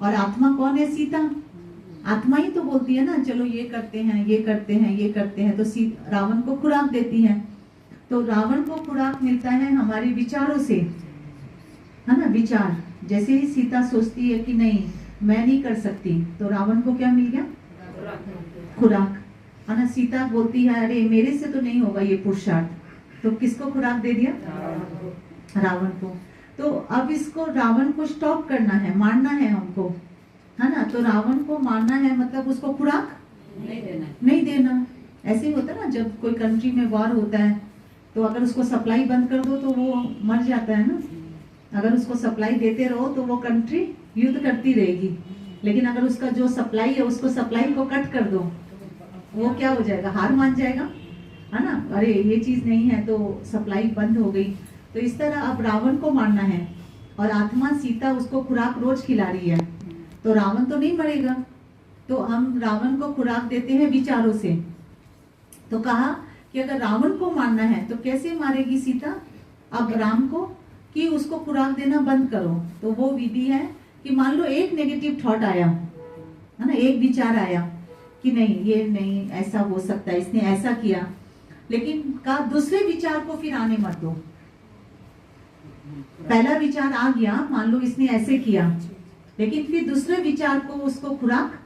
और आत्मा कौन है? सीता। आत्मा ही तो बोलती है ना, चलो ये करते हैं, ये करते हैं, ये करते हैं, तो रावण को खुराक देती है। तो रावण को खुराक मिलता है हमारे विचारों से, है ना। विचार, जैसे ही सीता सोचती है कि नहीं मैं नहीं कर सकती, तो रावण को क्या मिल गया? खुराक, है ना। सीता बोलती है अरे मेरे से तो नहीं होगा ये पुरुषार्थ, तो किसको खुराक दे दिया? रावण को। तो अब इसको रावण को स्टॉप करना है, मारना है हमको, है ना। तो रावण को मारना है मतलब उसको खुराक नहीं देना। ऐसे ही होता है ना, जब कोई कंट्री में वॉर होता है तो अगर उसको सप्लाई बंद कर दो तो वो मर जाता है ना। अगर उसको सप्लाई देते रहो तो वो कंट्री युद्ध करती रहेगी, लेकिन अगर उसका जो सप्लाई है उसको सप्लाई को कट कर दो, वो क्या हो जाएगा? हार मान जाएगा, है ना। अरे ये चीज नहीं है तो सप्लाई बंद हो गई। तो इस तरह अब रावण को मारना है, और आत्मा सीता उसको खुराक रोज खिला रही है, तो रावण तो नहीं मरेगा। तो हम रावण को खुराक देते हैं विचारों से। तो कहा कि अगर रावण को मारना है तो कैसे मारेगी सीता? अब राम को कि उसको खुराक देना बंद करो। तो वो विधि है कि मान लो एक नेगेटिव थॉट आया, है ना, एक विचार आया कि नहीं ये नहीं ऐसा हो सकता, इसने ऐसा किया, लेकिन का दूसरे विचार को फिर आने मत दो। पहला विचार आ गया, मान लो इसने ऐसे किया, लेकिन फिर दूसरे विचार को उसको खुराक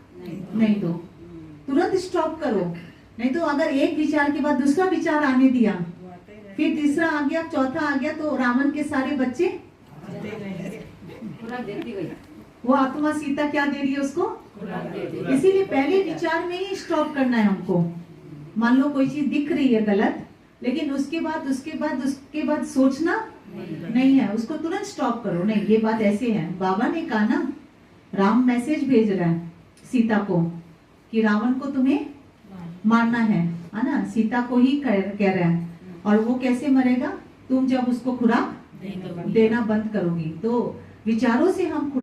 नहीं दो, तुरंत स्टॉप करो। नहीं तो अगर एक विचार के बाद दूसरा विचार आने दिया, फिर तीसरा आ गया, चौथा आ गया, तो रावण के सारे बच्चे खुराक देती गई। वो आत्मा सीता क्या दे रही है उसको? इसीलिए पहले विचार में ही स्टॉप करना है हमको। मान लो कोई चीज दिख रही है गलत, लेकिन उसके बाद सोचना नहीं है, उसको तुरंत स्टॉप करो। नहीं ये बात ऐसे है, बाबा ने कहा ना, राम मैसेज भेज रहा है सीता को कि रावण को तुम्हें मारना है ना। सीता को ही कह रहा है। और वो कैसे मरेगा? तुम जब उसको खुराक देना बंद करोगी। तो विचारों से हम